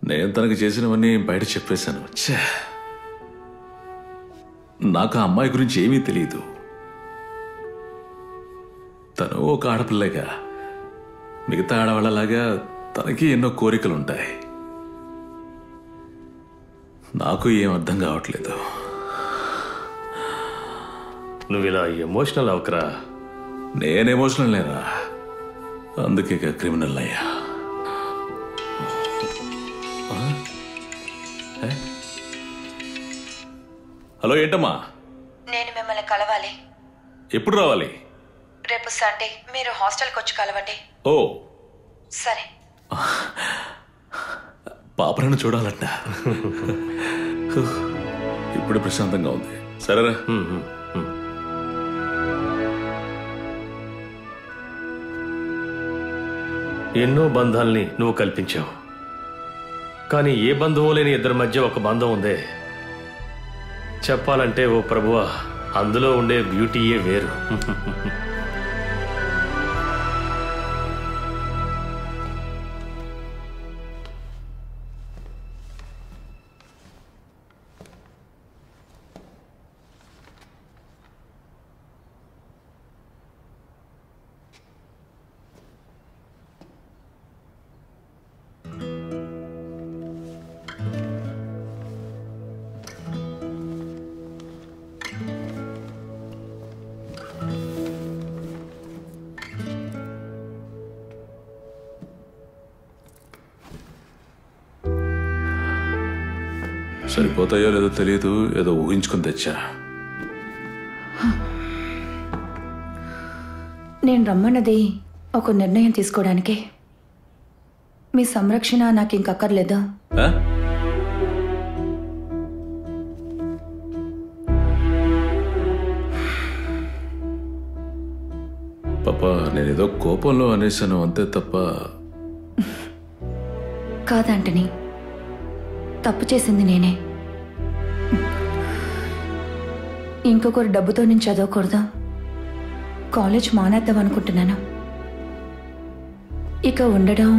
నేను తనకు చేసినవన్నీ బయట చెప్పేశాను. నాకు ఆ అమ్మాయి గురించి ఏమీ తెలియదు. తను ఒక ఆడపిల్లగా మిగతా ఆడవాళ్ళలాగా తనకి ఎన్నో కోరికలుంటాయి. నాకు ఏం అర్థం కావట్లేదు. నువ్వు ఇలా ఎమోషనల్ అవకరా. నేను ఎమోషనల్ లేరా, అందుకే క్రిమినల్ అయ్యా. హలో, ఏంటమ్మా? నేను మిమ్మల్ని కలవాలి. ఎప్పుడు రావాలి? రేపు సండే మీరు హాస్టల్కి వచ్చి కలవండి. ఓ సరే. పాపలను చూడాలంట. ఇప్పుడు ప్రశాంతంగా ఉంది. సరేరా. ఎన్నో బంధాల్ని నువ్వు కల్పించావు, కానీ ఏ బంధువు లేని ఇద్దరి మధ్య ఒక బంధం ఉందే. చెప్పాలంటే ఓ ప్రభువా, అందులో ఉండే బ్యూటీయే వేరు. సరిపోతాయో లేదో తెలియదు, ఏదో ఊహించుకుని తెచ్చా. నేను రమ్మన్నది ఒక నిర్ణయం తీసుకోవడానికి. మీ సంరక్షణ నాకు ఇంకక్కర్లేదు. పాపా, నేనేదో కోపంలో అనేసాను అంతే తప్ప. కాదంటని, తప్పు చేసింది నేనే. ఇంకొకరు డబ్బుతో నేను చదవకూడదు, కాలేజ్ మానేద్దాం అనుకుంటున్నాను. ఇక ఉండడం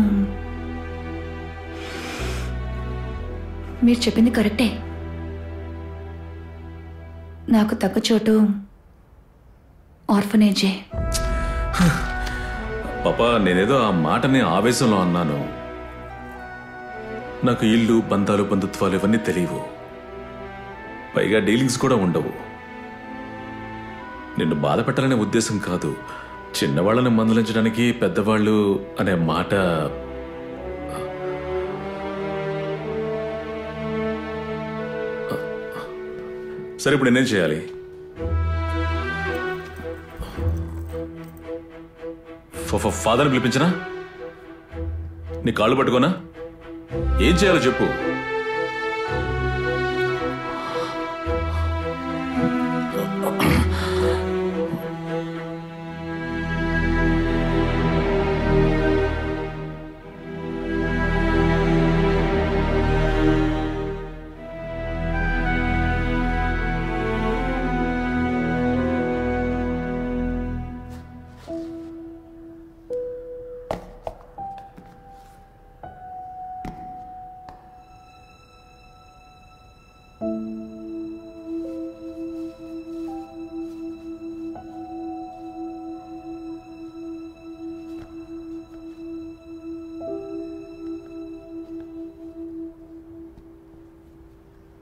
మీరు చెప్పింది కరెక్టే. నాకు తగ్గ చోటు ఆర్ఫనేజే. పాపా, నేనేదో ఆ మాటని ఆవేశంలో అన్నాను. నాకు ఇల్లు, బంధాలు, బంధుత్వాలు ఇవన్నీ తెలియవు. పైగా డీలింగ్స్ కూడా ఉండవు. నిన్ను బాధ పెట్టాలనే ఉద్దేశం కాదు. చిన్నవాళ్ళని మందలించడానికి పెద్దవాళ్ళు అనే మాట సరే. ఇప్పుడు నేనేం చేయాలి? ఫాదర్ని పిలిపించనా? నీ కాళ్ళు పట్టుకోనా? ఏం చేయాలో చెప్పు.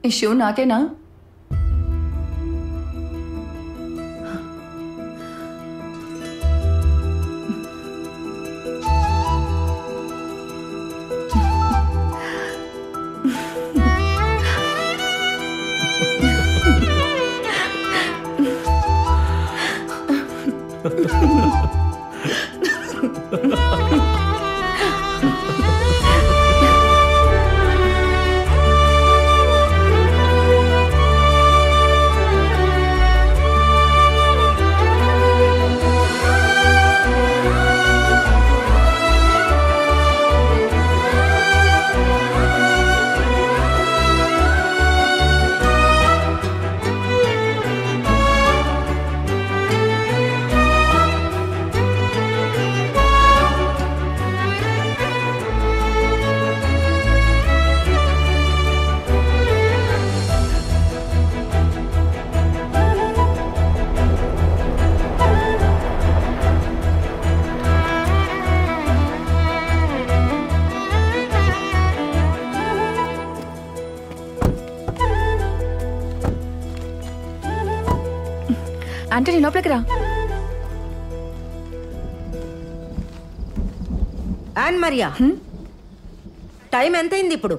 ఈ షూ నాకేనా? ఆంటనీ లోపలికి రా. ఆన్ మరియా, టైం ఎంతైంది ఇప్పుడు?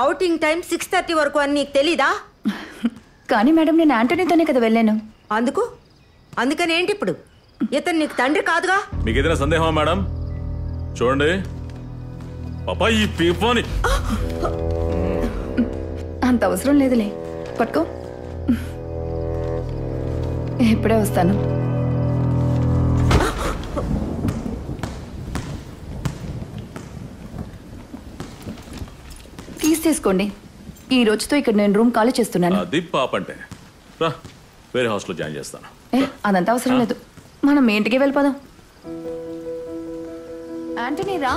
అవుటింగ్ టైం 6:30 వరకు అని నీకు తెలీదా? కానీ మేడం నేను ఆంటనీతోనే కదా వెళ్ళాను. అందుకని ఏంటి ఇప్పుడు? ఇతను నీకు తండ్రి కాదుగా. మీకు ఏదైనా సందేహమా మేడం? చూడండి పాపా, ఈ పీపాని అంత అవసరం లేదులే, పట్టుకో. ఇప్పుడే వస్తాను. తీసుకోండి. ఈ రోజుతో ఇక్కడ నేను రూమ్ ఖాళీ చేస్తున్నాను. అది పాప అంటే రా, వేరే హాస్టల్లో జాయిన్ చేస్తాను. అదంతా అవసరం లేదు, మనం మీ ఇంటికి వెళ్ళిపోదాం. ఆంటనీ రా.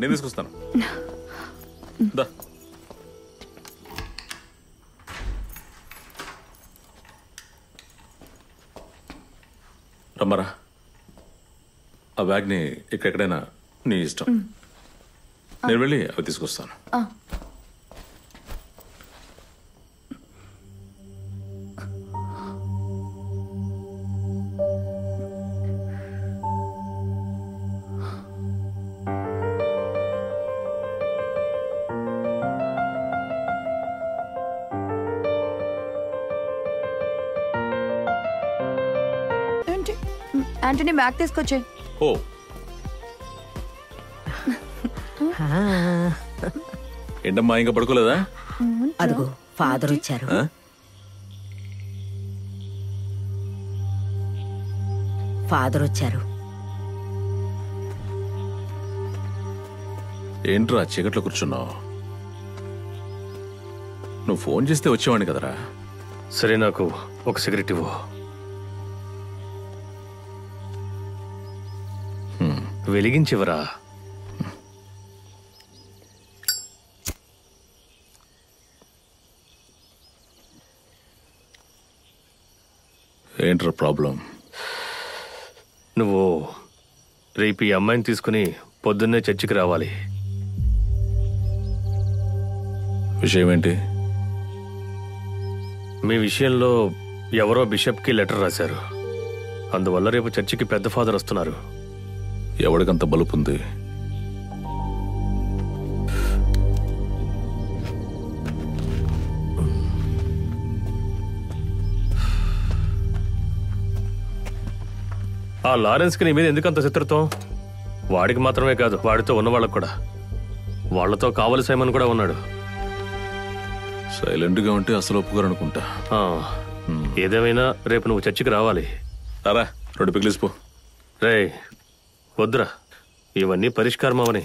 నేను తీసుకొస్తాను. రమ్మరా, ఆ బ్యాగ్ని ఎక్కడెక్కడైనా నీ ఇష్టం. నేను వెళ్ళి అవి తీసుకొస్తాను. ఆంటనీ బ్యాగ్ తీసుకొచ్చే. ఓ ఏంటమ్మా, ఇంకా పడుకోలేదా? అదిగో ఫాదర్ వచ్చారు. ఏంట్రా చీకట్లో కూర్చున్నావు? నువ్వు ఫోన్ చేస్తే వచ్చేవాడిని కదరా. సరే, నాకు ఒక సిగరెట్ ఇవ్వు. వెలిగించివరా. ఏంట్రా ప్రాబ్లం? నువ్వు రేపు ఈ అమ్మాయిని తీసుకుని పొద్దున్నే చర్చికి రావాలి. విషయం ఏంటి? మీ విషయంలో ఎవరో బిషప్కి లెటర్ రాశారు. అందువల్ల రేపు చర్చికి పెద్ద ఫాదర్ వస్తున్నారు. ఎవడికంత బలుపుంది? ఆ లారెన్స్కి నీ మీద ఎందుకంత శత్రుత్వం? వాడికి మాత్రమే కాదు, వాడితో ఉన్న వాళ్ళకు కూడా. వాళ్లతో కావలి సైమన్ కూడా ఉన్నాడు. సైలెంట్గా ఉంటే అసలు ఒప్పుకోరనుకుంటా. ఏదేమైనా రేపు నువ్వు చర్చికి రావాలి. రారా, 2 పిగిలిసిపో. రే వద్దురా, ఇవన్నీ పరిష్కారం అవని.